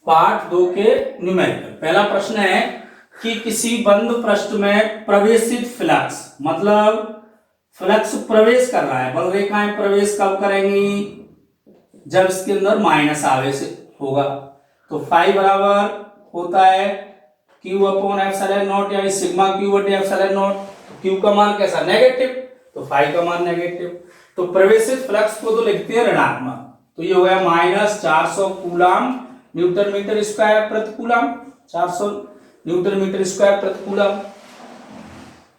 Part 2 के numerical. पहला प्रश्न है कि किसी बंद पृष्ठ में प्रवेशित फ्लक्स, मतलब फ्लक्स प्रवेश कर रहा है, बल रेखाएं प्रवेश कब करेंगी, जब इसके अंदर माइनस आवेश होगा। तो फाई बराबर होता है क्यू अपॉन एप्सिलॉन नॉट, यानी सिग्मा क्यू बटे एप्सिलॉन नॉट। क्यू का मान कैसा, नेगेटिव, तो फाई का मान नेगेटिव। तो प्रवेशित फ्लक्स को तो लिखते हैं ऋणात्मक, तो ये हो गया minus 400 coulomb newton metre square प्रति कूलम, 400 न्यूटन मीटर स्क्वायर प्रति कूलम।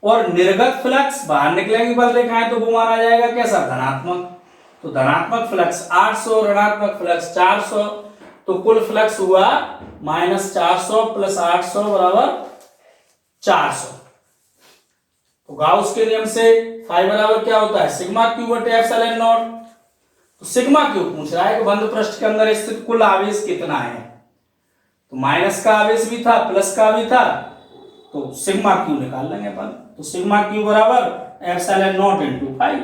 और निर्गत फ्लक्स, बाहर निकलेंगे बल रेखाएं, तो वो माना जाएगा कैसा, धनात्मक। तो धनात्मक फ्लक्स 800, ऋणात्मक फ्लक्स 400, तो कुल फ्लक्स हुआ माइनस 400 प्लस 800 बराबर 400। तो गाउस के नियम से फाई बराबर क्या होता है, सिग्मा क्यू बटे एप्सिलॉन नॉट। तो सिग्मा क्यू पूछ रहा है कि बंद पृष्ठ के अंदर स्थित कुल आवेश कितना है, तो माइनस का आवेश भी था प्लस का भी था, तो सिग्मा क्यू निकाल लेंगे अपन। तो सिग्मा क्यू बराबर epsilon naught into phi.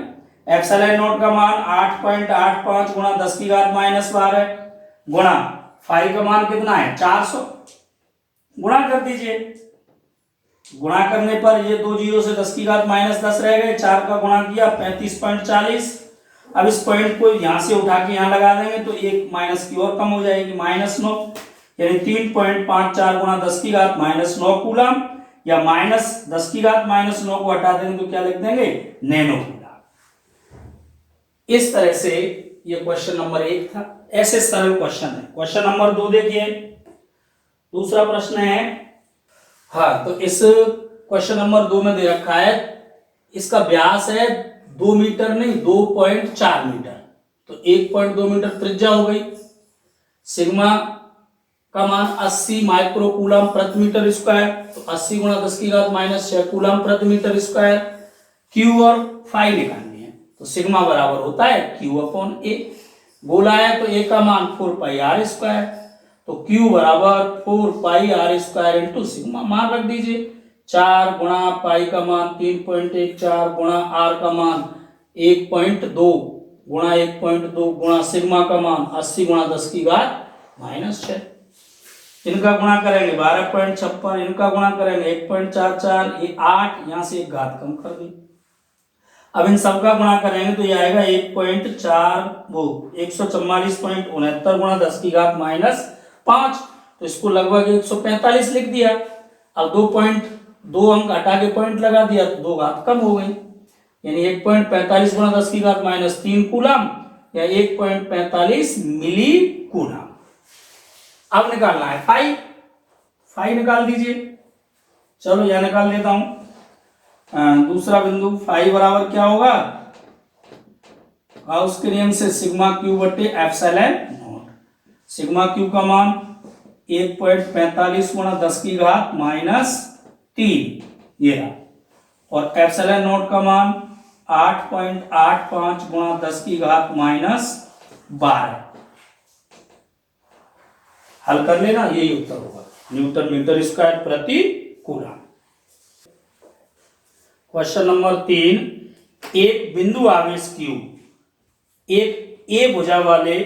Epsilon naught का मान 8.85 गुणा 10 की घात माइनस 12 गुणा फाई का मान कितना है 400, गुणा कर दीजिए। गुणा करने पर ये दो जीरो से 10 की घात माइनस 10 रह गए, 4 का गुणा किया 35.40। अब इस पॉइंट को यहां से उठा के यहां लगा देंगे तो एक माइनस की और कम हो जाएगी, -9, यानी 3.54 गुणा 10 की घात -9 कूलम, या माइनस 10 की घात -9 को हटा देंगे तो क्या लिख देंगे, नैनो कूलम। इस तरह से ये क्वेश्चन नंबर 1 था। ऐसे सरल क्वेश्चन है। क्वेश्चन नंबर 2 देखिए, दूसरा प्रश्न है। हाँ, तो इस क्वेश्चन नंबर 2 में दे रखा है, इसका व्यास है 2 मीटर नहीं 2.4 मीटर, तो 1.2 मीटर त्रिज्या हो गई। सिग्मा का मान 80 माइक्रो कूलम प्रति मीटर स्क्वायर, तो 80 गुणा 10 की घात -6 कूलम प्रति मीटर स्क्वायर। क्यू और फाई निकालनी है, तो सिग्मा बराबर होता है क्यू अपॉन ए। बोला है तो ए का मान 4 पाई आर स्क्वायर, तो क्यू बराबर 4 पाई आर स्क्वायर इंटू सिग्मा, मान रख दीजिए 4 गुणा पाई का मान 3.14 गुणा आर का मान 1.2 गुणा 1.2 गुणा सिग्मा का मान 80 गुणा 10 की घात -6। इनका गुणा करेंगे 12.56, इनका गुणा करेंगे 1.44, ये 8, यहां से एक घात कम कर दी। अब इन सबका गुणा करेंगे तो ये आएगा 144.69 गुणा 10 की घात -5, तो इसको लगभग 145 लिख दिया। अब 2.2 अंक हटा के पॉइंट लगा दिया तो 2 घात कम हो गई, यानी 1.45 गुणा 10 की घात -3 कूलम, या 1.45 मिली कूलम। अब निकालना है फाई, फाई निकाल दीजिए। चलो यह निकाल देता हूं। दूसरा बिंदु फाई बराबर क्या होगा, गाउस के नियम से सिग्मा क्यू बटे एप्सिलॉन नॉट। सिग्मा क्यू का मान 1.45 गुणा 10 की घात -3 ये रहा, और एप्सिलॉन नॉट का मान 8.85 गुणा 10 की घात -12। हल कर लेना, यही उत्तर होगा, न्यूटन मीटर स्क्वायर प्रति कूलम। क्वेश्चन नंबर 3, एक बिंदु आवेश क्यू एक ए भुजा वाले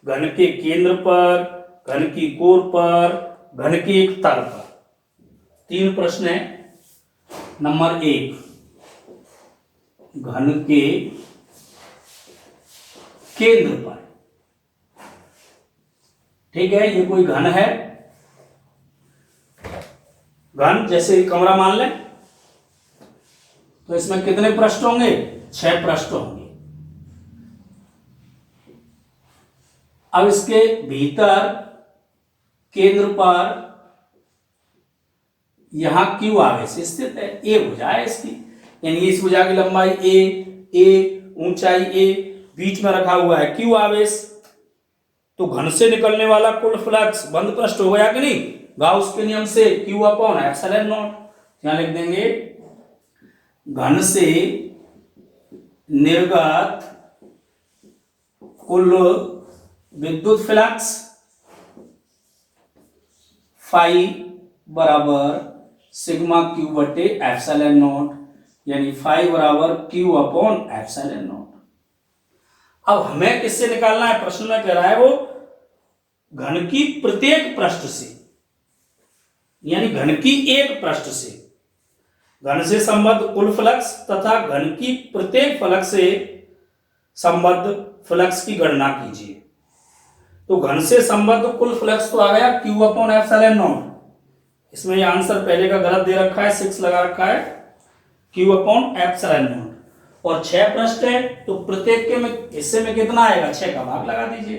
घन के केंद्र पर, घन की कोर पर, घन के एक तल पर। 3 प्रश्न है। नंबर 1, घन के केंद्र पर, ठीक है, ये कोई घन है, घन जैसे कमरा मान लें, तो इसमें कितने पृष्ठ होंगे, 6 पृष्ठ होंगे। अब इसके भीतर केंद्र पर यहां क्यू आवेश स्थित है, ए भुजा है इसकी, यानी इस भुजा की लंबाई ए, ऊंचाई ए, बीच में रखा हुआ है क्यू आवेश। तो घन से निकलने वाला कुल फ्लक्स बंद पृष्ठ हो गया कि नहीं, गाउस के नियम से क्यू अपॉन एप्सिलॉन नॉट। यहां लिख देंगे घन से निर्गत कुल विद्युत फ्लक्स फाई बराबर सिग्मा क्यू बटे एप्सिलॉन नॉट, यानी फाई बराबर क्यू अपॉन एप्सिलॉन नॉट। अब हमें किससे निकालना है, प्रश्न में कह रहा है वो घन की प्रत्येक पृष्ठ से, यानी घन की एक पृष्ठ से घन से संबद्ध कुल फ्लक्स तथा घन की प्रत्येक फ्लक्स से संबद्ध फ्लक्स की गणना कीजिए। तो घन से संबद्ध कुल फ्लक्स तो आ गया Q/ε0। इसमें ये आंसर पहले का गलत दे रखा है, 6 लगा रखा है, Q/ε0। और 6 पृष्ठ है तो प्रत्येक के में हिस्से में कितना आएगा, 6 का भाग लगा दीजिए।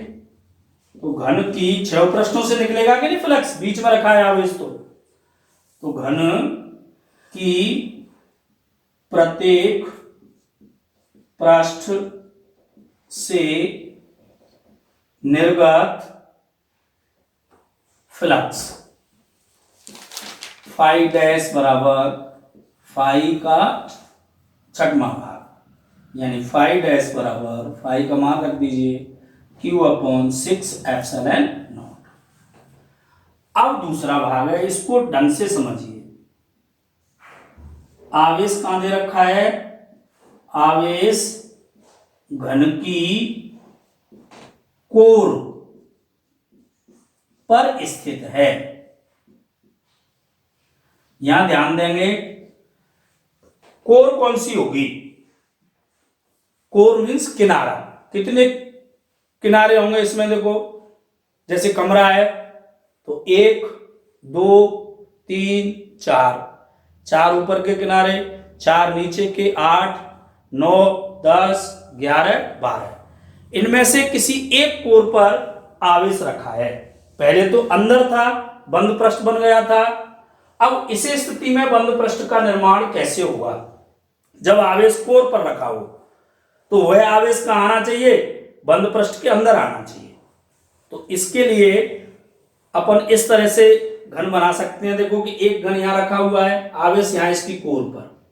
तो घन की 6 पृष्ठों से निकलेगा कि नहीं फ्लक्स, बीच में रखा है आवेश। तो घन की प्रत्येक पृष्ठ से निर्गत फ्लक्स फाई डैश बराबर फाई का छठवां भाग, यानी फाई डैश बराबर फाई का मान रख दीजिए Q/6ε0। अब दूसरा भाग है, इसको ढंग से समझिए। आवेश कहां दे रखा है, आवेश घन की कोर पर स्थित है। यहां ध्यान देंगे, कोर कौन सी होगी, कोर मीन्स किनारा। कितने किनारे होंगे इसमें, देखो जैसे कमरा है तो 1 2 3 4, 4 ऊपर के किनारे, 4 नीचे के, 8 9 10 11 12। इनमें से किसी एक कोर पर आवेश रखा है। पहले तो अंदर था, बंद पृष्ठ बन गया था। अब इस स्थिति में बंद पृष्ठ का निर्माण कैसे होगा, जब आवेश कोर पर रखा हो तो वह आवेश कहां आना चाहिए, बंद पृष्ठ के अंदर आना चाहिए। तो इसके लिए अपन इस तरह से घन बना सकते हैं। देखो कि एक घन यहां रखा हुआ है, आवेश यहां इसकी कोर पर,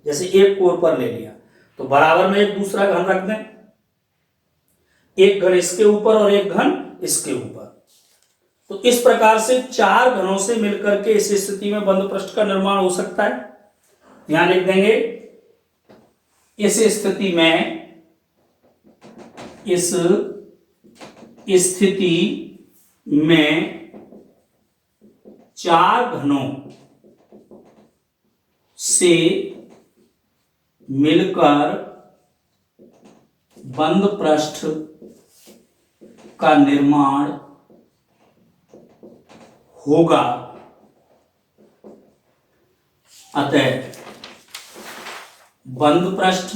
जैसे एक कोर पर ले लिया तो बराबर में एक दूसरा घन रख दें, एक घन इसके ऊपर और एक घन इसके ऊपर। तो इस प्रकार से 4 घनों से मिलकर के इस स्थिति में बंद पृष्ठ का निर्माण हो सकता है। यहां लिख देंगे, इस स्थिति में, इस स्थिति में 4 घनों से मिलकर बंद पृष्ठ का निर्माण होगा। अतः बंद पृष्ठ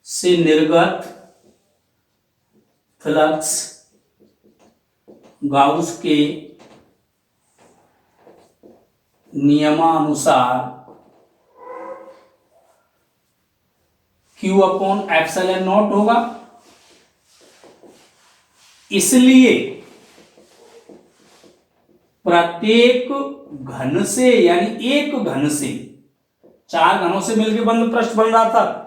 से निर्गत फ्लक्स गाउस के नियमानुसार Q/ε0 होगा। इसलिए प्रत्येक घन से, यानी एक घन से, 4 घनों से मिलकर बंद पृष्ठ बन रहा था,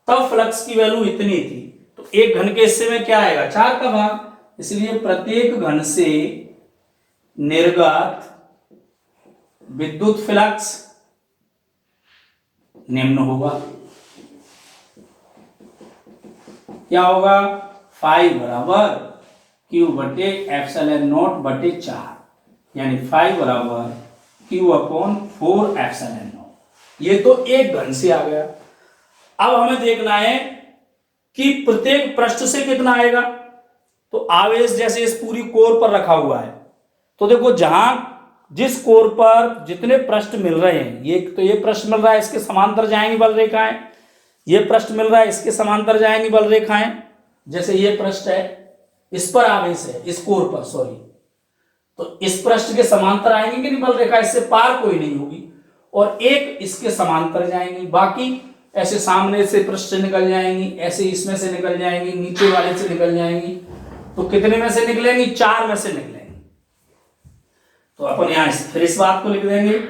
तब फ्लक्स की वैल्यू इतनी थी। तो एक घन के हिस्से में क्या आएगा, 4 का भाग। इसलिए प्रत्येक घन से निर्गत विद्युत फ्लक्स निम्न होगा। क्या होगा, फाई बराबर Q/ε0/4, यानी फाई बराबर Q/4ε0। ये तो एक घन से आ गया। अब हमें देखना है कि प्रत्येक पृष्ठ से कितना आएगा। तो आवेश जैसे इस पूरी कोर पर रखा हुआ है, तो देखो जहां जिस कोर पर जितने पृष्ठ मिल रहे हैं, ये पृष्ठ मिल रहा है, इसके समांतर जाएंगी बल रेखाएं, ये पृष्ठ मिल रहा है, इसके समांतर जाएंगी बल रेखाएं। जैसे ये पृष्ठ है, इस पर आवेश है, इस कोर पर, सॉरी, तो इस पृष्ठ के समांतर आएंगे कि नहीं बल रेखा, इससे पार कोई नहीं होगी, और एक इसके समांतर जाएंगी, बाकी ऐसे सामने से पृष्ठ से निकल जाएंगी, ऐसे इसमें से निकल जाएंगी, नीचे वाले से निकल जाएंगी। तो कितने में से निकलेंगी, 4 में से निकलेंगी। तो अपन यहां फिर इस बात को लिख देंगे,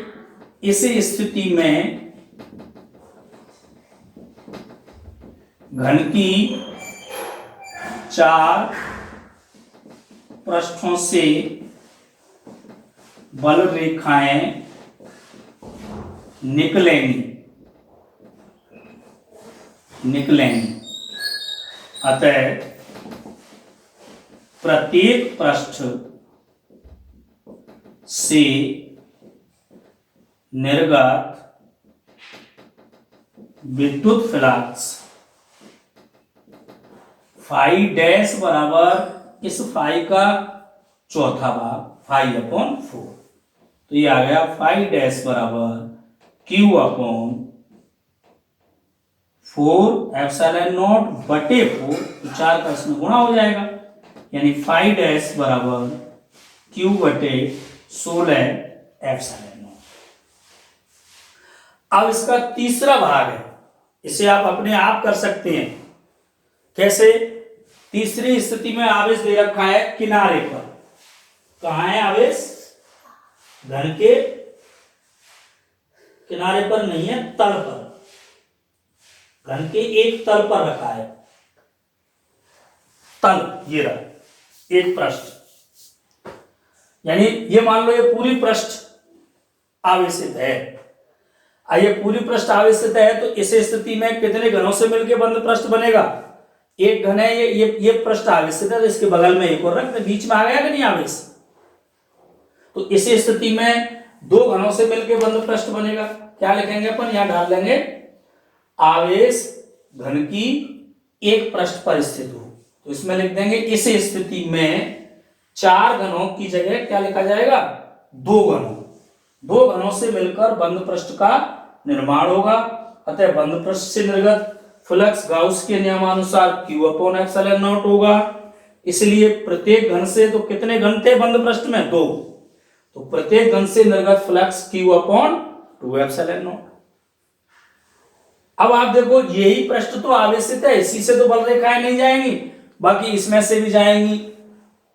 इस स्थिति में घन की 4 पृष्ठों से बल रेखाएं निकलेंगी। अतः प्रत्येक पृष्ठ से निर्गत विद्युत फ्लक्स फाई डैश बराबर इस फाई का चौथा भाग फाई अपॉन 4। तो ये आ गया फाई डैश बराबर क्यू अपॉन 4 एप्सिलॉन नॉट बटे 4, तो 4 का इसमें गुणा हो जाएगा, यानी फाई डैश बराबर क्यू बटे 16 एप्सिलॉन नॉट। अब इसका तीसरा भाग है, इसे आप अपने आप कर सकते हैं। कैसे? तीसरी स्थिति में आवेश दे रखा है किनारे पर। कहां है आवेश? घन के किनारे पर नहीं है, तल पर, घन के एक तल पर रखा है। तल ये रहा एक पृष्ठ, यानी ये मान लो ये पूरी पृष्ठ आवेशित है। ये पूरी पृष्ठ आवेशित है, तो इस स्थिति में कितने घनों से मिलकर बंद पृष्ठ बनेगा? एक घन है, ये पृष्ठ आवेशित है, तो इसके बगल में एक और रख दे, बीच में आ गया कि नहीं आवेश? तो इस स्थिति में दो घनों से मिलकर बंद पृष्ठ बनेगा। क्या लिखेंगे अपन? यहां डाल देंगे आवेश घन की एक पृष्ठ पर स्थित हो, तो इसमें लिख देंगे इस स्थिति में 4 घनों की जगह क्या लिखा जाएगा? 2 घनों। 2 घनों से मिलकर बंद पृष्ठ का निर्माण होगा। अतः बंद पृष्ठ से निर्गत फ्लक्स गाउस के नियमानुसार Q अपॉन एप्सिलॉन नॉट होगा। इसलिए प्रत्येक घन से, तो कितने घन थे बंद पृष्ठ में? 2, तो प्रत्येक घन से निर्गत flux Q upon 2 epsilon not. अब आप देखो यही पृष्ठ तो आवेशित है, इसी से तो बल रेखाएं नहीं जाएंगी, बाकी इसमें से भी जाएंगी।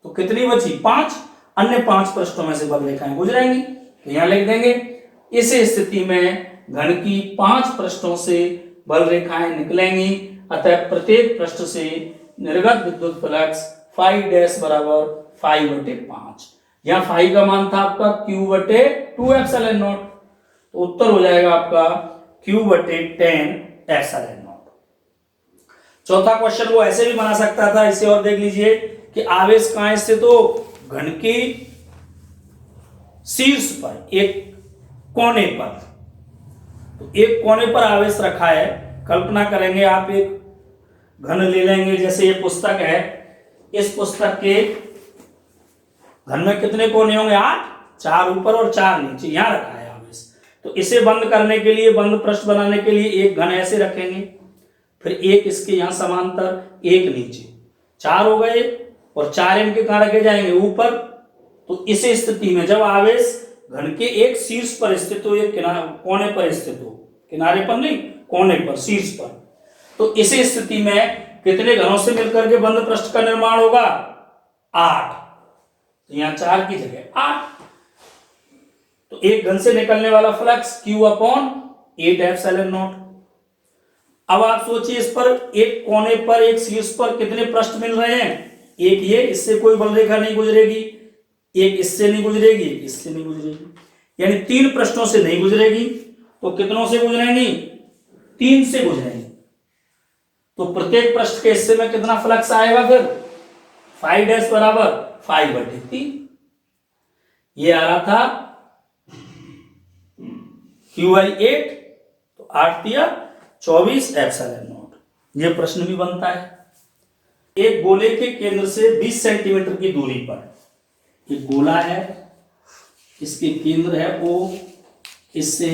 तो कितनी बची? 5। अन्य 5 पृष्ठों में से बल रेखाएं गुजरेंगी, तो यहां लिख देंगे इस स्थिति में घन की 5 पृष्ठों से बल रेखाएं निकलेंगी। अतः प्रत्येक पृष्ठ से निर्गत विद्युत फ्लक्स फाई डैश बराबर फाई बटे 5। यहां फाई का मान था आपका Q बटे 2 एप्सिलॉन नॉट, तो उत्तर हो जाएगा आपका Q बटे 10 एप्सिलॉन नॉट। चौथा क्वेश्चन वो ऐसे भी बना सकता था, इसे और देख लीजिए कि आवेश कहां स्थित हो? घन के शीर्ष पर, एक कोने पर। तो एक कोने पर आवेश रखा है। कल्पना करेंगे आप, एक घन ले लेंगे, जैसे ये पुस्तक है, इस पुस्तक के घन में कितने कोने होंगे? 8, 4 ऊपर और 4 नीचे, यहां रखा है आवेश। तो इसे बंद करने के लिए, बंद पृष्ठ बनाने के लिए एक घन ऐसे रखेंगे, फिर एक इसके यहां समांतर, एक नीचे, 4 हो गए, और 4 इनके कहां रखे जाएंगे? ऊपर। तो इस स्थिति में जब आवेश घन के एक शीर्ष पर स्थित हो, एक कोने पर स्थित हो, किनारे पर नहीं, कोने पर, शीर्ष पर, तो इस स्थिति में कितने घनों से मिलकर के बंद पृष्ठ का निर्माण होगा? 8। तो यहां 4 की जगह 8। तो एक घन से निकलने वाला flux Q upon 8 epsilon not. अब आप सोचिए, इस पर एक कोने पर, एक शीर्ष पर कितने पृष्ठ मिल रहे हैं? एक ये, इससे कोई बल रेखा नहीं गुजरेगी, एक इससे नहीं गुजरेगी, एक इससे नहीं गुजरेगी, यानी 3 पृष्ठों से नहीं गुजरेगी। तो कितनों से गुजरेंगी? 3 से गुजरेंगी। तो प्रत्येक पृष्ठ के हिस्से में कितना फ्लक्स आएगा? फिर फाई डैश बराबर फाई बटे 3। ये आ रहा था Q/8, तो 8 दिया 24 एप्सिलॉन नॉट। ये प्रश्न भी बनता है। एक गोले के केंद्र से 20 सेंटीमीटर की दूरी पर एक गोला है, इसके केंद्र है O, इससे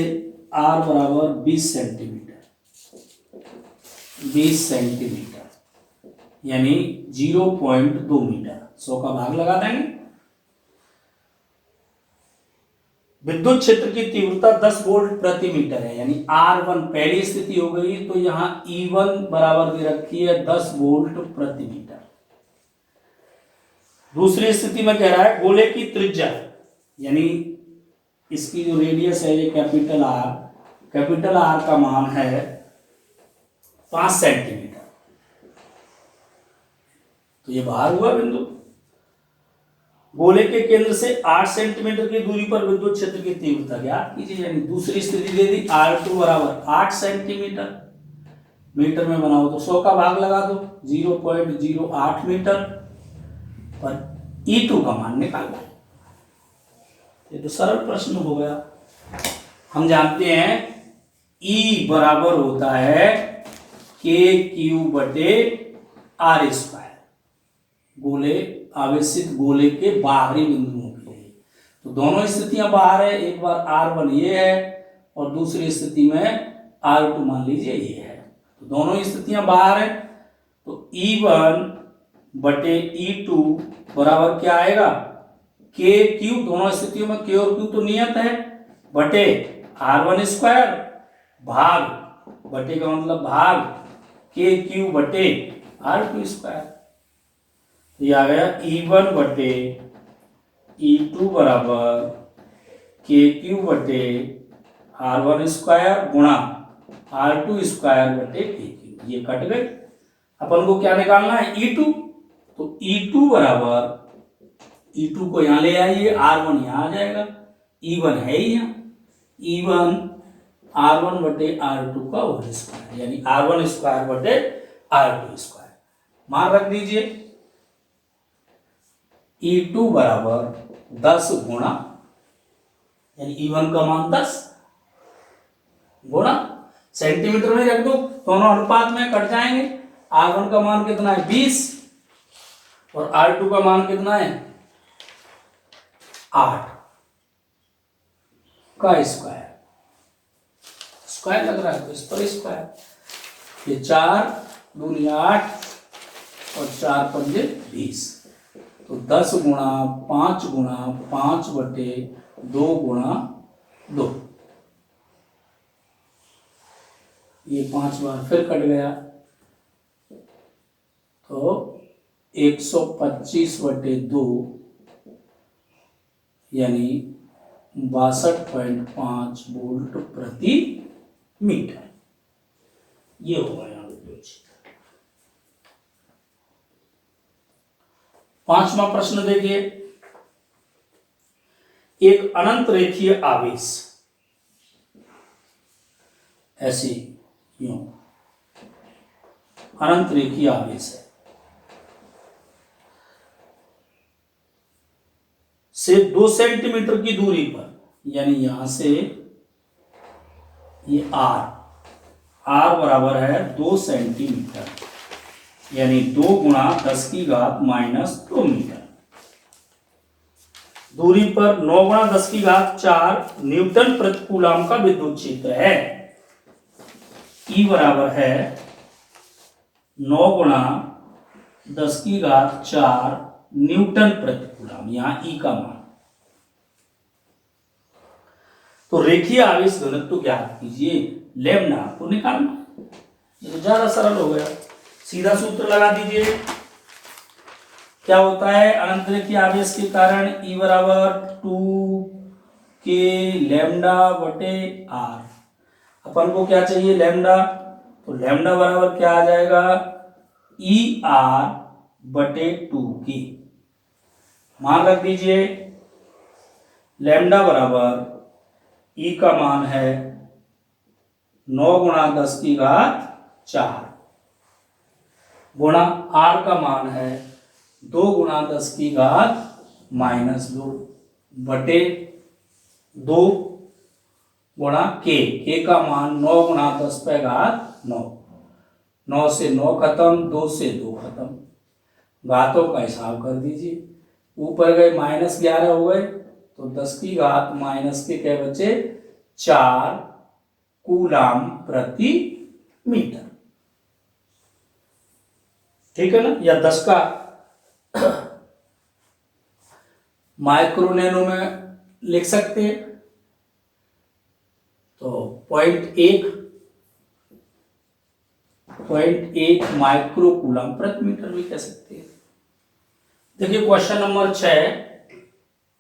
R बराबर 20 सेंटीमीटर, 20 सेंटीमीटर यानी 0.2 मीटर, 100 का भाग लगा देंगे। विद्युत क्षेत्र की तीव्रता 10 वोल्ट प्रति मीटर है, यानी R1 पहली स्थिति हो गई, तो यहां E1 बराबर दे रखी है 10 वोल्ट प्रति मीटर। दूसरी स्थिति में कह रहा है गोले की त्रिज्या, यानी इसकी जो रेडियस है ये कैपिटल R का मान है 5 सेंटीमीटर। तो ये बाहर हुआ बिंदु। गोले के केंद्र से 8 सेंटीमीटर की दूरी पर विद्युत क्षेत्र की तीव्रता ज्ञात कीजिए, यानी दूसरी स्थिति दे दी R2 बराबर 8 सेंटीमीटर, मीटर में बनाओ तो 100 का भाग लगा दो, 0.08 मीटर। पर E2 का मान निकालना है। ये तो सरल प्रश्न हो गया। हम जानते हैं E बराबर होता है KQ/R², गोले आवेशित गोले के बाहरी बिंदुओं के लिए। तो दोनों स्थितियां बाहर है, एक बार R1 ये है और दूसरी स्थिति में R2 मान लीजिए ये है, तो दोनों स्थितियां बाहर है। तो E1/E2 बराबर क्या आएगा, KQ, दोनों स्थितियों में K और Q तो नियत है, बटे R1² भाग, बटे का मतलब भाग, KQ/R2²। ये आ गया E1/E2 बराबर KQ/R1² गुणा R2²/KQ। ये कट गए। अपन को क्या निकालना है, E2। तो E2 बराबर, E2 को यहां ले आइए, R1 यहां आ जाएगा, E1 है ही यहाँ, E1 R1/R2 का होल स्क्वायर, यानी R1²/R2²। मान रख दीजिए, E2 बराबर 10 गुणा, यानी E1 का मान 10 गुणा, सेंटीमीटर में रख दो, दोनों अनुपात में कट जाएंगे। R1 का मान कितना है 20 और R2 का मान कितना है 8 का स्क्वायर, स्क्वायर लग रहा है तो इस पर स्क्वायर, ये 4 दूनी 8 और 4 पंजे 20, तो 10 गुणा 5 गुणा 5/2 गुणा 2, ये 5 बार फिर कट गया, तो 125/2 यानी 62.5 वोल्ट प्रति मीटर। ये होगा यहाँ विद्युत क्षेत्र। 5वां प्रश्न देखिए, एक अनंत रेखीय आवेश, ऐसी यूं अनंत रेखीय आवेश है, से 2 सेंटीमीटर की दूरी पर, यानी यहां से ये R बराबर है 2 सेंटीमीटर, यानी 2 गुणा 10⁻⁻² मीटर दूरी पर 9 गुणा 10⁴ न्यूटन प्रति कूलम का विद्युत क्षेत्र है। E बराबर है 9 गुणा 10⁴ न्यूटन प्रति कूलम, यहां E का मान। तो रेखीय आवेश घनत्व ज्ञात कीजिए, लैम्डा को निकालना। ये तो ज्यादा सरल हो गया, सीधा सूत्र लगा दीजिए। क्या होता है, अनंत रेखीय आवेश के कारण E बराबर 2k λ/R। अपन को क्या चाहिए, लैम्डा, तो लैम्डा बराबर क्या आ जाएगा, ER/2k। मान रख दीजिए, लैम्डा बराबर E का मान है 9 गुणा 10⁴ गुणा R का मान है 2 गुणा 10⁻⁻² बटे 2 गुणा k का मान 9 गुणा 10⁻⁹, 9 से 9 खत्म, 2 से 2 खत्म, घातों का हिसाब कर दीजिए, ऊपर गए -11 हो गए, तो 10⁻⁻ के क्या बचे 4 कूलम प्रति मीटर, ठीक है ना। या 10 का माइक्रो नैनो में लिख सकते हैं, तो 0.1 माइक्रो कूलम प्रति मीटर भी कह सकते हैं। देखिए क्वेश्चन नंबर 6,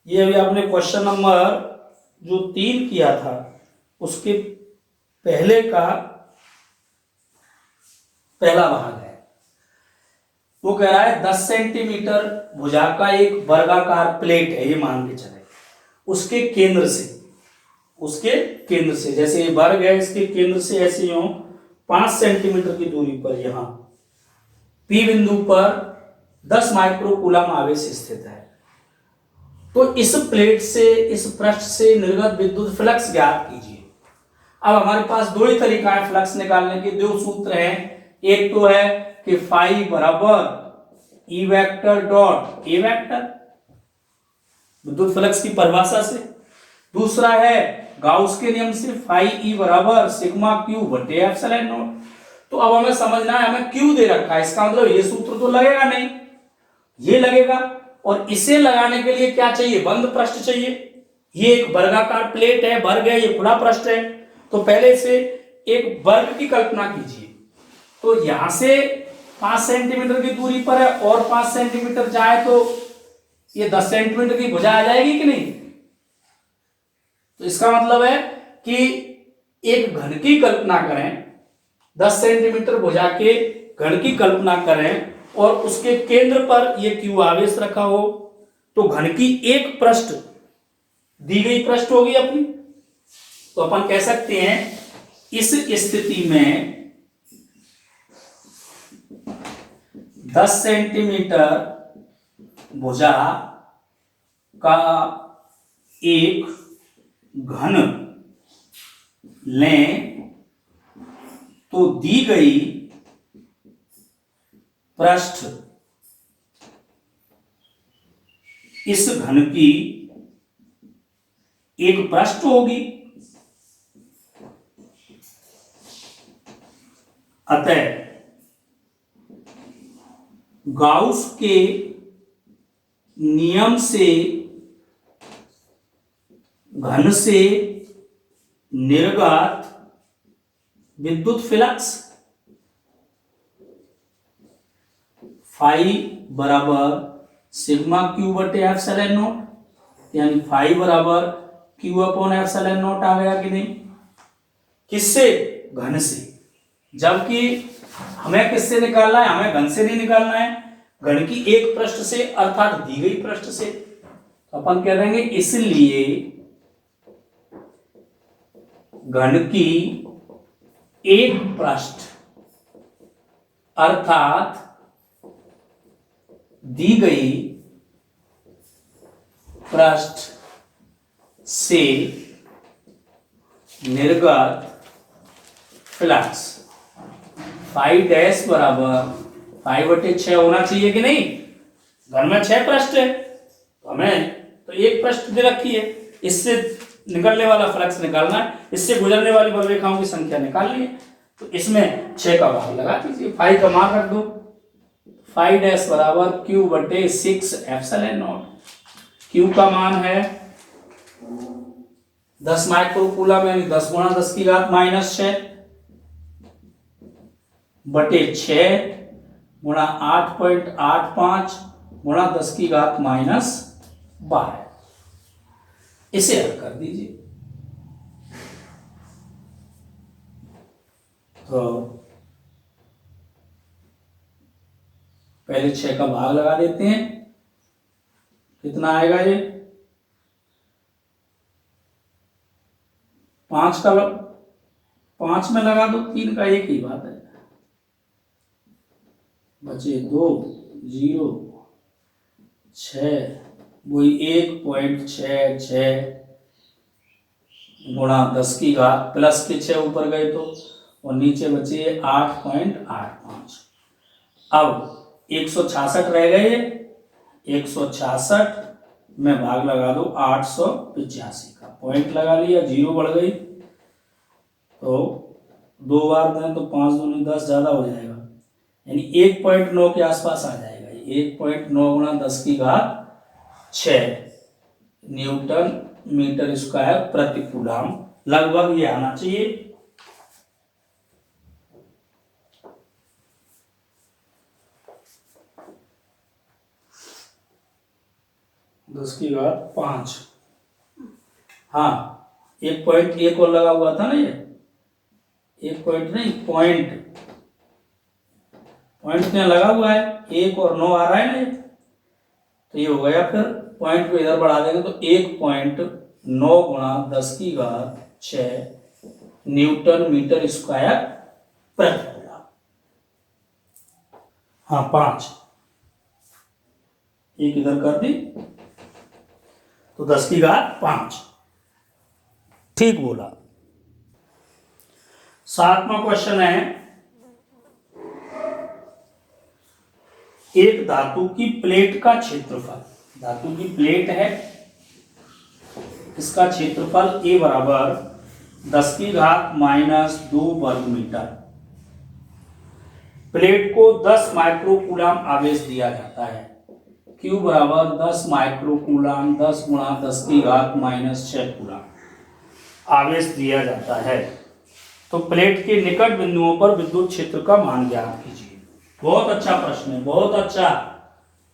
ये अभी आपने क्वेश्चन नंबर जो 3 किया था उसके पहले का पहला भाग है। वो कह रहा है 10 सेंटीमीटर भुजा का एक वर्गाकार प्लेट है, ये मान के चले, उसके केंद्र से जैसे ये वर्ग है, इसके केंद्र से ऐसे यूं 5 सेंटीमीटर की दूरी पर यहां P बिंदु पर 10 माइक्रोकूलम आवेश स्थित है। तो इस प्लेट से, इस पृष्ठ से निर्गत विद्युत फ्लक्स ज्ञात कीजिए। अब हमारे पास दो ही तरीका है फ्लक्स निकालने के, दो सूत्र हैं। एक तो है कि फाई बराबर E vector dot A vector, विद्युत फ्लक्स की परिभाषा से। दूसरा है गाउस के नियम से, फाई ई बराबर सिग्मा क्यू बटे एप्सिलॉन नॉट। तो अब हमें समझना है, हमें क्यू दे रखा है, इसका मतलब ये सूत्र तो लगेगा नहीं, ये लगेगा। और इसे लगाने के लिए क्या चाहिए? बंद पृष्ठ चाहिए। ये एक वर्गाकार प्लेट है, वर्ग है, ये खुला पृष्ठ है। तो पहले से एक वर्ग की कल्पना कीजिए। तो यहां से 5 सेंटीमीटर की दूरी पर है और 5 सेंटीमीटर जाए तो ये 10 सेंटीमीटर की भुजा आ जाएगी कि नहीं? तो इसका मतलब है कि एक घन की कल्पना करें, 10 सेंटीमीटर भुजा के घन की कल्पना करें और उसके केंद्र पर यह क्यू आवेश रखा हो, तो घन की एक पृष्ठ दी गई पृष्ठ होगी अपनी। तो अपन कह सकते हैं इस स्थिति में 10 सेंटीमीटर भुजा का एक घन लें तो दी गई पृष्ठ इस घन की एक पृष्ठ होगी। अतः गाउस के नियम से घन से निर्गत विद्युत फ्लक्स फाई बराबर सिग्मा क्यू बटे एप्सिलॉन नॉट, यानी फाई बराबर क्यू अपॉन एप्सिलॉन नॉट आ गया कि नहीं? किससे? घन से। जबकि हमें किससे निकालना है? हमें घन से नहीं निकालना है, घन की एक पृष्ठ से, अर्थात दी गई पृष्ठ से। तो अपन कह देंगे इसलिए घन की एक पृष्ठ अर्थात दी गई पृष्ठ से निर्गत फ्लक्स फाई डैश बराबर 5/6 होना चाहिए कि नहीं? घन में 6 पृष्ठ है, तो हमें तो एक पृष्ठ दे रखी है, इससे निकलने वाला फ्लक्स निकालना है, इससे गुजरने वाली बल रेखाओं की संख्या निकालनी है। तो इसमें 6 का भाग लगा दीजिए, फाई का मान रख दो, फाई डैश बराबर क्यू बटे 6 एप्सिलॉन नॉट। क्यू का मान है 10 माइक्रोकूलम, यानी 10 गुणा 10 की घात -6 बटे 6 गुणा 8.85 गुणा 10 की घात -12। इसे हल कर दीजिए। तो पहले 6 का भाग लगा देते हैं, कितना आएगा ये? 5 का 5 में लगा दो, 3 का एक ही बात है, बचे 2 0 6 वही 1.66 गुणा 10 की घात प्लस के 6 ऊपर गए तो, और नीचे बचे 8.85। अब 166 रह गए, 166 में भाग लगा दो 885 का, पॉइंट लगा लिया, 0 बढ़ गई, तो 2 बार दें तो 5 दूनी 10 ज्यादा हो जाएगा, यानी 1.9 के आसपास आ जाएगा। 1.9 गुणा 10 की घात 6 न्यूटन मीटर स्क्वायर प्रति कूलम, लगभग ये आना चाहिए। दस की घात 5, हाँ 1.1 और लगा हुआ था ना, ये 1 पॉइंट नहीं, पॉइंट क्या लगा हुआ है, 1 और 9 आ रहा है ना, तो ये हो गया। फिर पॉइंट को इधर बढ़ा देंगे तो 1.9 गुणा 10 की घात 6 न्यूटन मीटर स्क्वायर प्रति कूलम। हाँ 5 एक इधर कर दी तो 10 की घात 5। ठीक बोला। 7वां क्वेश्चन है, एक धातु की प्लेट का क्षेत्रफल, धातु की प्लेट है, इसका क्षेत्रफल A बराबर 10 की घात -2 वर्ग मीटर। प्लेट को 10 माइक्रोकूलम आवेश दिया जाता है। Q बराबर 10 माइक्रोकूलम 10 गुणा 10 की घात -6 कूलम आवेश दिया जाता है। तो प्लेट के निकट बिंदुओं पर विद्युत क्षेत्र का मान ज्ञात कीजिए। बहुत अच्छा प्रश्न है, बहुत अच्छा।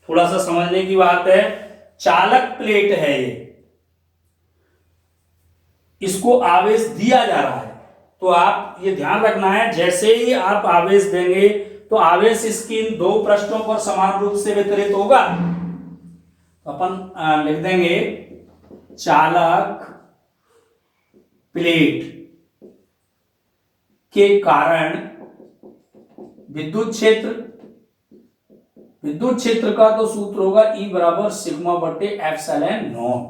थोड़ा सा समझने की बात है। चालक प्लेट है ये, इसको आवेश दिया जा रहा है, तो आप ये ध्यान रखना है, जैसे ही आप आवेश देंगे तो आवेश इसकी इन दो पृष्ठों पर समान रूप से वितरित होगा। तो अपन लिख देंगे चालक प्लेट के कारण विद्युत क्षेत्र का तो सूत्र होगा E बराबर सिग्मा बटे एप्सिलॉन नॉट,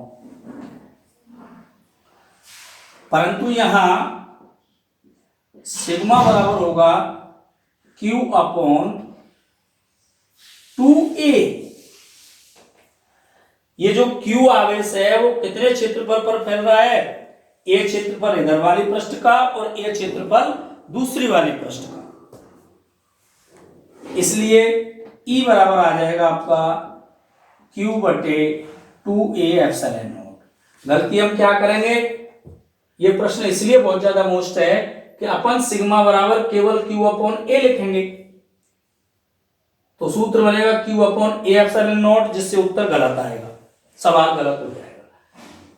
परंतु यहां सिग्मा बराबर होगा Q अपॉन 2a। ये जो Q आवेश है वो कितने क्षेत्रफल पर फैल रहा है? A क्षेत्रफल इधर वाली पृष्ठ का और A क्षेत्रफल दूसरी वाली पृष्ठ का, इसलिए E बराबर आ जाएगा आपका Q बटे 2a एप्सिलॉन नॉट। गलती हम क्या करेंगे, ये प्रश्न इसलिए बहुत ज्यादा मोस्ट है कि अपन सिग्मा बराबर केवल Q अपॉन A लिखेंगे, तो सूत्र बनेगा Q upon A epsilon not, जिससे उत्तर गलत आएगा, सवाल गलत हो जाएगा।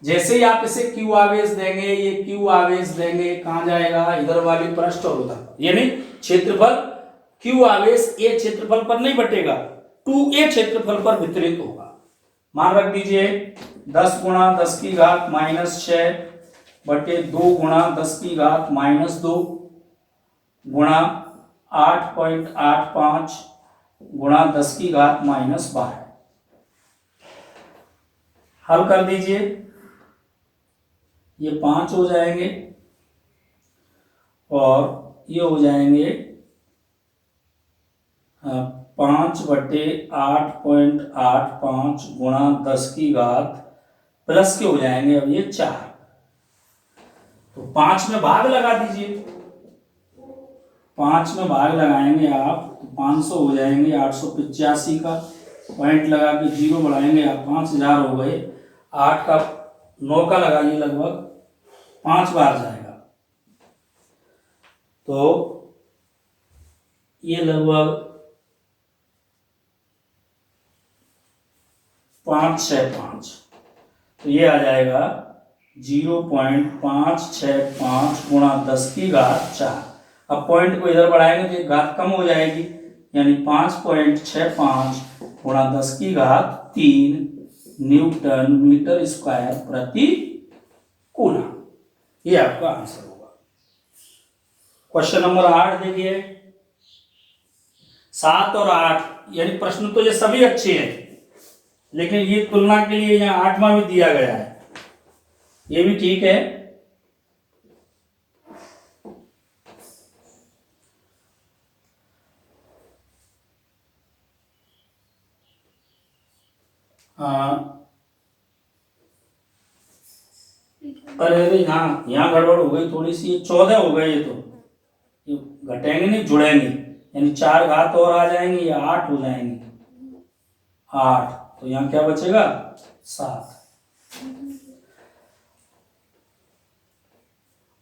जैसे ही आप इसे Q आवेश देंगे, ये Q आवेश देंगे, कहां जाएगा? इधर वाली पृष्ठ और उधर, यानी क्षेत्रफल Q आवेश A क्षेत्रफल पर नहीं बटेगा, 2a क्षेत्रफल पर वितरित होगा। मान रख दीजिए 10 गुणा 10 की घात -6 बटे 2 गुणा 10 की घात -2 गुणा 8.85 गुणा 10 की घात -12। हल कर दीजिए, ये 5 हो जाएंगे और ये हो जाएंगे 5 बटे 8.85 गुणा 10 की घात प्लस के हो जाएंगे अब ये 4, तो 5 में भाग लगा दीजिए। 5 में भाग लगाएंगे आप तो 500 हो जाएंगे, 885 का पॉइंट लगा के 0 बढ़ाएंगे आप 5000 हो गए। 8 का 9 का लगाइए, लगभग 5 बार जाएगा, तो ये लगभग 565, तो ये आ जाएगा 0.565 गुणा 10 की घात 4। अब पॉइंट को इधर बढ़ाएंगे तो घात कम हो जाएगी, यानी 5.65 गुणा 10 की घात 3 न्यूटन मीटर स्क्वायर प्रति कूलम। ये आपका आंसर होगा। क्वेश्चन नंबर 8 देखिए, 7 और 8, यानी प्रश्न तो ये सभी अच्छे हैं, लेकिन ये तुलना के लिए यहाँ 8वां भी दिया गया है, ये भी ठीक है। अरे यहाँ गड़बड़ हो गई थोड़ी सी, 14 हो गए, ये तो ये घटेंगे नहीं, जुड़ेंगे, यानी 4 घात और आ जाएंगे, या 8 हो जाएंगे, 8, तो यहाँ क्या बचेगा? 7।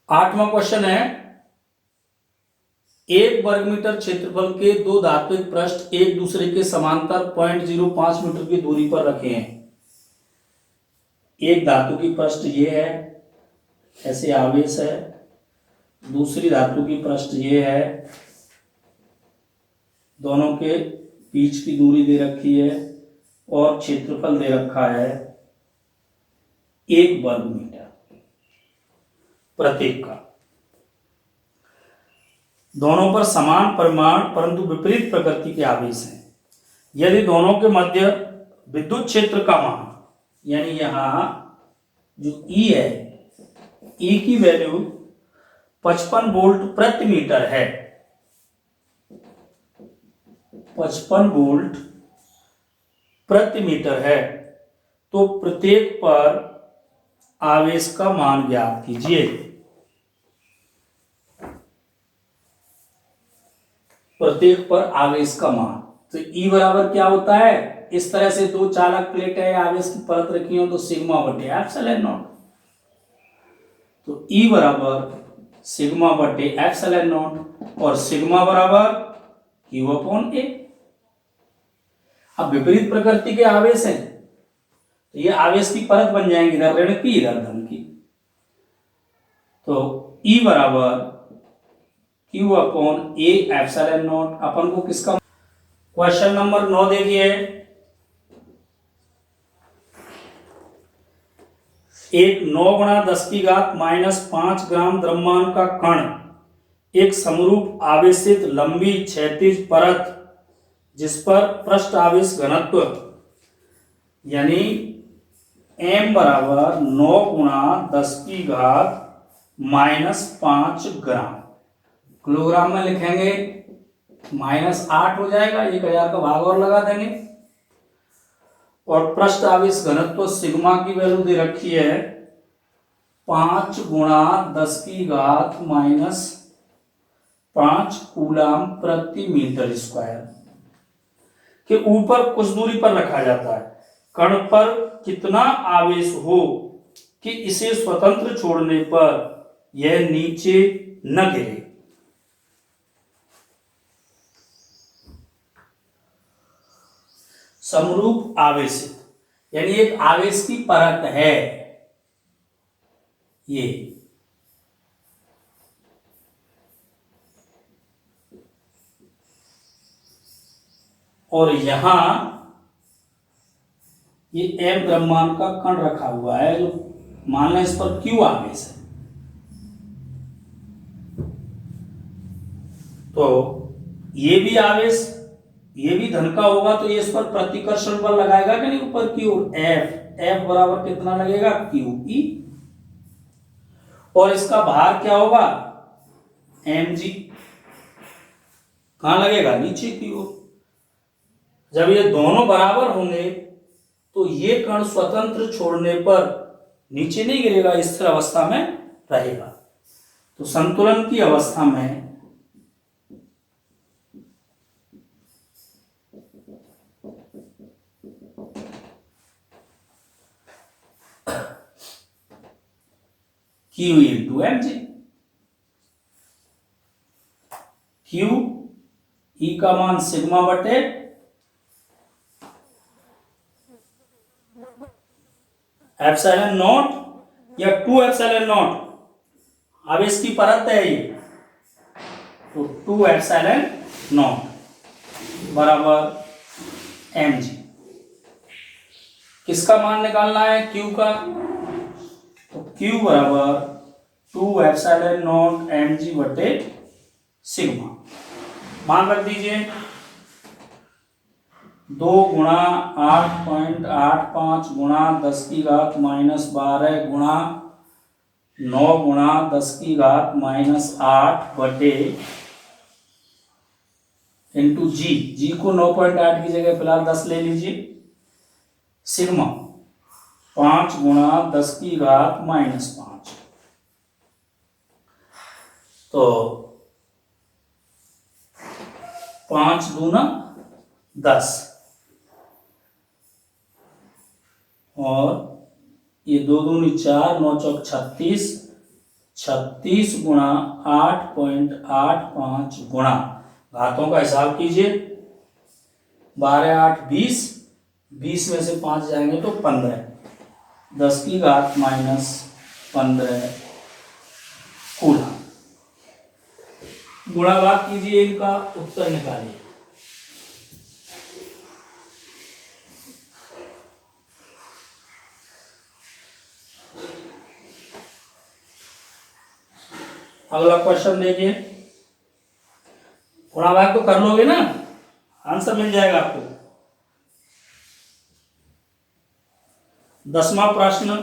8वां क्वेश्चन है, 1 वर्ग मीटर क्षेत्रफल के दो धात्विक पृष्ठ एक दूसरे के समांतर 0.05 मीटर की दूरी पर रखे हैं। एक धातु की पृष्ठ ये है, ऐसे आवेश है, दूसरी धातु की पृष्ठ ये है, दोनों के बीच की दूरी दे रखी है और क्षेत्रफल दे रखा है 1 वर्ग मीटर प्रत्येक का। दोनों पर समान परिमाण परंतु विपरीत प्रकृति के आवेश हैं। यदि दोनों के मध्य विद्युत क्षेत्र का मान, यानी यहां जो ई है, ई की वैल्यू 55 वोल्ट प्रति मीटर है, 55 वोल्ट प्रति मीटर है। तो प्रत्येक पर आवेश का मान ज्ञात कीजिए। प्रत्येक पर आवेश का मान, तो ई बराबर क्या होता है, इस तरह से दो चालक प्लेट है, आवेश की परत रखी हो तो सिग्मा बटे एप्सिलॉन नॉट। तो ई बराबर सिग्मा बटे एप्सिलॉन नॉट और सिग्मा बराबर क्यू अपॉन ए। अब विपरीत प्रकृति के आवेश हैं तो ये आवेश की परत बन जाएंगे, इधर ऋण की इधर धन की। तो ई बराबर Q upon A epsilon naught. अपन को किसका, क्वेश्चन नंबर 9 देखिए। एक 9 गुणा 10 की घात -5 ग्राम द्रव्यमान का कण एक समरूप आवेशित लंबी क्षैतिज परत जिस पर पृष्ठ आवेश घनत्व यानी m बराबर 9 गुणा 10 की घात -5 ग्राम, किलोग्राम में लिखेंगे -8 हो जाएगा, 1000 का भाग और लगा देंगे। और पृष्ठ आवेश घनत्व सिग्मा की वैल्यू दे रखी है 5 गुणा 10 की घात -5 कूलाम प्रति मीटर स्क्वायर के ऊपर कुछ दूरी पर रखा जाता है। कण पर कितना आवेश हो कि इसे स्वतंत्र छोड़ने पर यह नीचे न गिरे। समरूप आवेशित यानी एक आवेश की परत है ये, और यहां ये m द्रव्यमान का कण रखा हुआ है जो मान लें इस पर q आवेश है। तो ये भी आवेश, ये भी धन का होगा तो ये इस पर प्रतिकर्षण बल लगाएगा कि नहीं ऊपर की ओर, F बराबर कितना लगेगा QE, और इसका भार क्या होगा mg, कहां लगेगा नीचे की ओर। जब ये दोनों बराबर होंगे तो ये कण स्वतंत्र छोड़ने पर नीचे नहीं गिरेगा, स्थिर अवस्था में रहेगा। तो संतुलन की अवस्था में Q into mg, Q E का मान सिग्मा बटे एप्सिलॉन नॉट या 2 एप्सिलॉन नॉट, आवेश की परत है ये, तो 2 एप्सिलॉन नॉट बराबर mg। किसका मान निकालना है Q का, तो Q बराबर 2 एप्सिलॉन नॉट mg बटे सिग्मा। मान रख दीजिए 2 गुणा 8.85 गुणा 10 की घात -12 गुणा 9 गुणा 10 की घात -8 बटे इंटू जी को 9.8 की जगह फिलहाल 10 ले लीजिए, सिग्मा 5 गुणा 10 की घात -5। तो 5 दूना 10 और ये 2 दूनी 4, 9 चौक 36, 36 गुणा 8.85 गुणा, घातों का हिसाब कीजिए, 12 8 20, 20 में से 5 जाएंगे तो 15, 10 की घात -15 कूलम। गुणा भाग कीजिए, इनका उत्तर निकालिए। अगला क्वेश्चन देखिए, गुणा भाग तो कर लोगे ना, आंसर मिल जाएगा आपको। 10वां प्रश्न,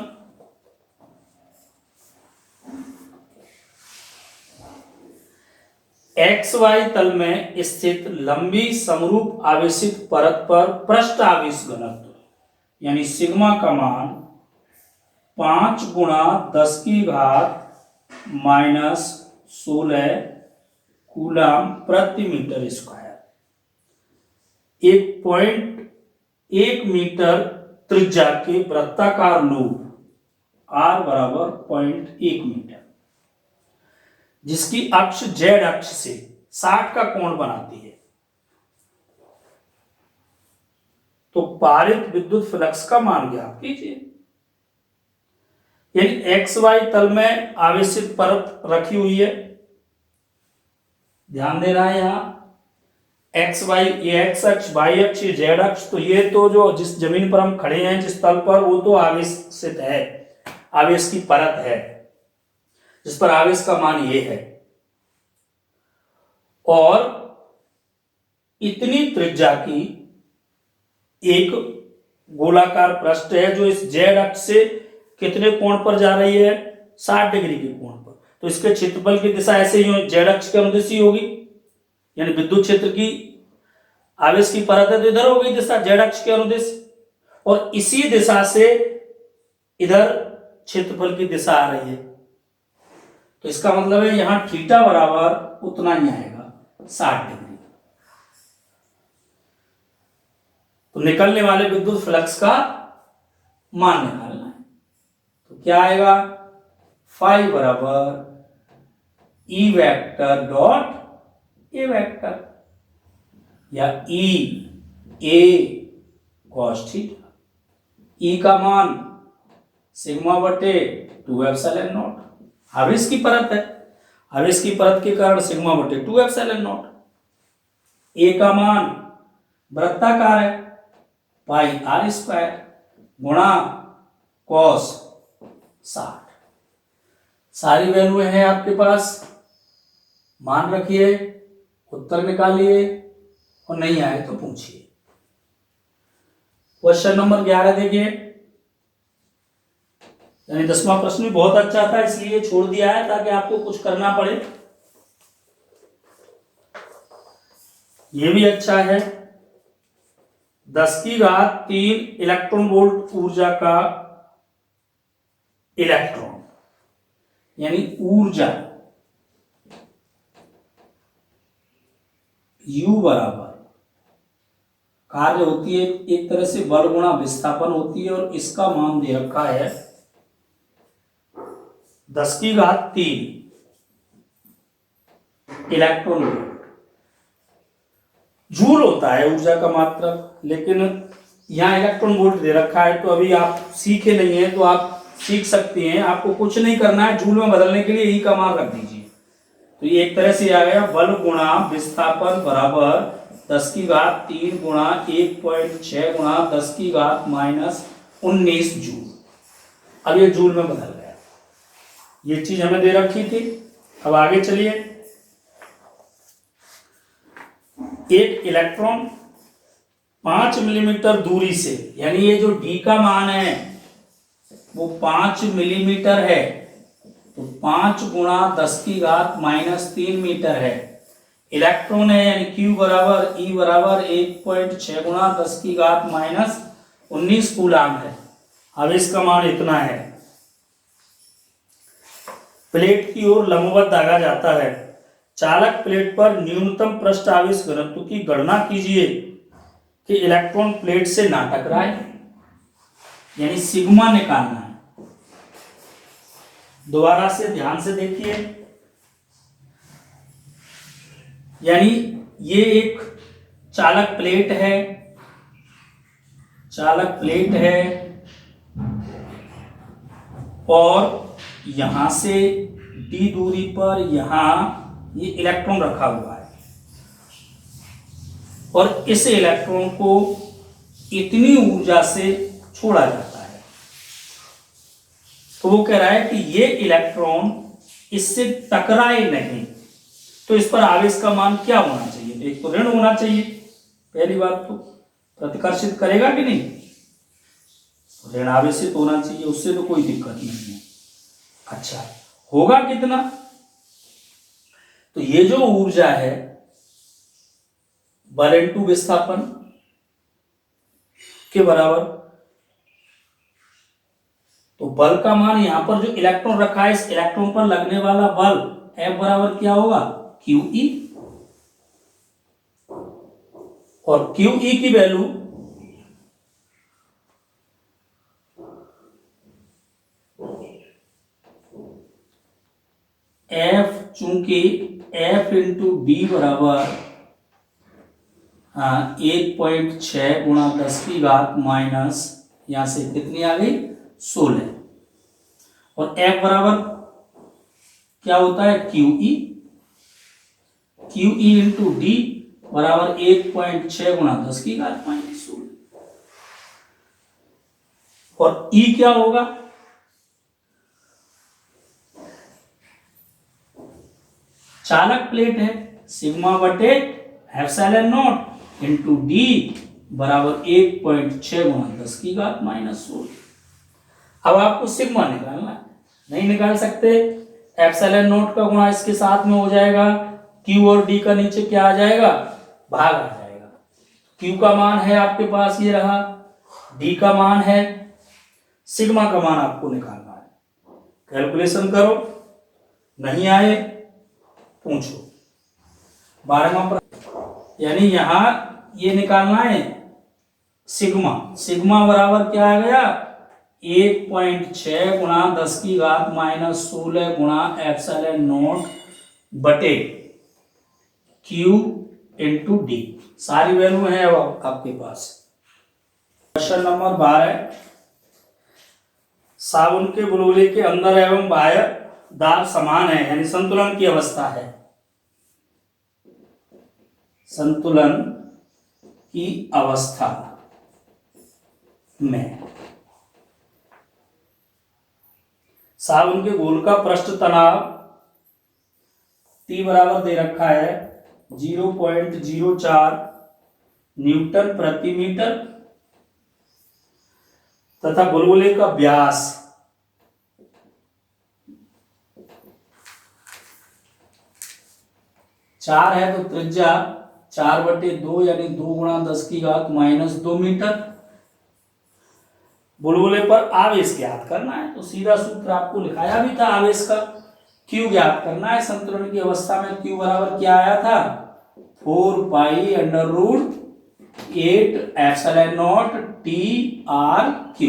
एक्स वाई तल में स्थित लंबी समरूप आवेशित परत पर पृष्ठ आवेश घनत्व यानी सिग्मा का मान 5 गुणा 10 की घात माइनस 16 कूलम प्रति मीटर स्क्वायर, 1.1 मीटर त्रिज्या के वृत्ताकार लूप R बराबर 0.1 मीटर, जिसकी अक्ष जेड अक्ष से 60 का कोण बनाती है, तो पारित विद्युत फ्लक्स का मान ज्ञात कीजिए। यानी एक्स वाई तल में आवेशित परत रखी हुई है, ध्यान देना है यहां एक्स वाई, ये एक्स अक्ष, वाई अक्ष, ये जेड अक्ष, तो ये तो जो जिस जमीन पर हम खड़े हैं जिस तल पर, वो तो आवेशित है, आवेश की परत है जिस पर आवेश का मान ये है, और इतनी त्रिज्या की एक गोलाकार पृष्ठ है जो इस जेड अक्ष से कितने कोण पर जा रही है, 60 डिग्री के कोण पर, तो इसके क्षेत्रफल की दिशा ऐसे ही जेड अक्ष के अनुदिश ही होगी, यानी विद्युत क्षेत्र की आवेश की परत है तो इधर होगी दिशा जेड अक्ष के अनुदिश, और इसी दिशा से इधर क्षेत्रफल की दिशा आ रही है, तो इसका मतलब है यहां थीटा बराबर उतना ही आएगा 60 डिग्री। तो निकलने वाले विद्युत फ्लक्स का मान निकालना है, तो क्या आएगा, फाई बराबर E vector dot A vector, या ई ए कॉस थीटा, ई का मान सिग्मा बटे 2 एप्सिलॉन नॉट, आवेश की परत है, आवेश की परत के कारण सिग्मा बटे 2 एप्सिलॉन नॉट, ए का मान वृत्ताकार है पाई आर स्क्वायर गुणा कॉस 60, सारी वैल्यू है आपके पास, मान रखिए, उत्तर निकालिए, और नहीं आए तो पूछिए। क्वेश्चन नंबर 11 देखिए, यानी 10वां प्रश्न भी बहुत अच्छा था इसलिए छोड़ दिया है ताकि आपको कुछ करना पड़े, ये भी अच्छा है। 10 की घात 3 इलेक्ट्रॉन वोल्ट ऊर्जा का इलेक्ट्रॉन यानी ऊर्जा U बराबर कार्य होती है, एक तरह से बल गुणा विस्थापन होती है, और इसका मान दे रखा है 10 की घात 3 इलेक्ट्रॉन वोल्ट। जूल होता है ऊर्जा का मात्रक, लेकिन यहां इलेक्ट्रॉन वोल्ट दे रखा है, तो अभी आप सीखे नहीं है तो आप सीख सकते हैं, आपको कुछ नहीं करना है, जूल में बदलने के लिए ई का मान रख दीजिए, तो ये एक तरह से आ गया बल गुणा विस्थापन बराबर 10 की घात 3 गुणा 1.6 गुणा 10 की घात माइनस 19 जूल। अब ये जूल में बदल गया, ये चीज हमें दे रखी थी। अब आगे चलिए, एक इलेक्ट्रॉन 5 मिलीमीटर दूरी से, यानी ये जो डी का मान है वो 5 मिलीमीटर है, तो 5 गुणा 10 की घात माइनस 3 मीटर है, इलेक्ट्रॉन है, यानी Q बराबर E बराबर 1.6 गुणा 10 की घात माइनस 19 कूलम है। अब इसका मान इतना है, प्लेट की ओर लंबवत दागा जाता है, चालक प्लेट पर न्यूनतम पृष्ठ आवेश घनत्व की गणना कीजिए कि इलेक्ट्रॉन प्लेट से ना टकराए, यानी सिग्मा निकालना है। दोबारा से ध्यान से देखिए, यानी ये एक चालक प्लेट है, चालक प्लेट है, और यहां से डी दूरी पर यहां ये इलेक्ट्रॉन रखा हुआ है, और इस इलेक्ट्रॉन को इतनी ऊर्जा से छोड़ा जाता है, तो वो कह रहा है कि ये इलेक्ट्रॉन इससे टकराए नहीं, तो इस पर आवेश का मान क्या होना चाहिए, एक तो ऋण होना चाहिए, पहली बात तो प्रतिकर्षित करेगा कि नहीं, ऋण आवेशित होना चाहिए, उससे तो कोई दिक्कत नहीं है। अच्छा, होगा कितना? तो ये जो ऊर्जा है बल इंटू विस्थापन के बराबर, तो बल का मान यहां पर जो इलेक्ट्रॉन रखा है, इस इलेक्ट्रॉन पर लगने वाला बल F बराबर क्या होगा? QE। और QE की वैल्यू F, चूंकि F इंटू डी बराबर 1.6 गुणा 10 की घात माइनस, यहां से कितनी आ गई? 16। और F बराबर क्या होता है? QE। QE इंटू डी बराबर 1.6 गुणा 10 की घात माइनस 16। और E क्या होगा? चालक प्लेट है, सिग्मा बटे एप्सिलॉन नॉट इंटू डी बराबर 1.6 गुणा 10 की घात माइनस 16। अब आपको सिग्मा निकालना है, नहीं निकाल सकते, एप्सिलॉन नॉट का गुणा इसके साथ में हो जाएगा, Q और D का नीचे क्या आ जाएगा? भाग आ जाएगा। Q का मान है आपके पास ये रहा, D का मान है, सिग्मा का मान आपको निकालना है। कैलकुलेशन करो, नहीं आए पूछो। 12वां प्रश्न, यानी यहां ये निकालना है सिग्मा। सिग्मा बराबर क्या आ गया? 1.6 गुणा 10 की घात माइनस 16 गुणा एप्सिलॉन नॉट बटे Q इंटू डी। सारी वैल्यू है अब आपके पास। क्वेश्चन नंबर 12, साबुन के बुलबुले के अंदर एवं बाहर दाब समान है, यानी संतुलन की अवस्था है। संतुलन की अवस्था में साबुन के घोल का पृष्ठ तनाव T बराबर दे रखा है 0.04 न्यूटन प्रति मीटर, तथा बुलबुले का व्यास 4 है, तो त्रिज्या 4/2 यानी 2 गुणा 10 की घात माइनस 2 मीटर। बुलबुले पर आवेश ज्ञात करना है, तो सीधा सूत्र आपको लिखाया भी था आवेश का। Q ज्ञात करना है। संतुलन की अवस्था में Q बराबर क्या आया था? 4π√8 एप्सिलॉन नॉट TRQ।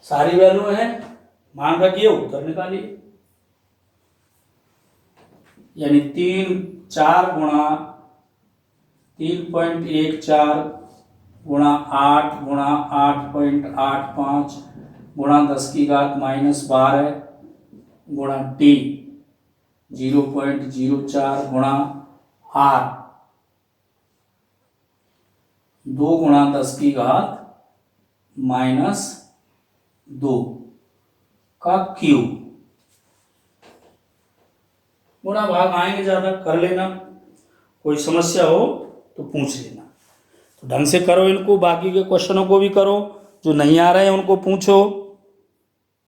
सारी वैल्यू है, मान रखिए, उत्तर निकालिए। यानी 3.14 गुणा 8 गुणा 8.85 गुणा 10 की घात माइनस 12 गुणा T 0.04 गुणा R 2 गुणा 10 की घात माइनस 2 का क्यूब। गुणा भाग आएंगे ज्यादा, कर लेना, कोई समस्या हो तो पूछ लेना। तो ढंग से करो इनको, बाकी के क्वेश्चनों को भी करो, जो नहीं आ रहे हैं उनको पूछो।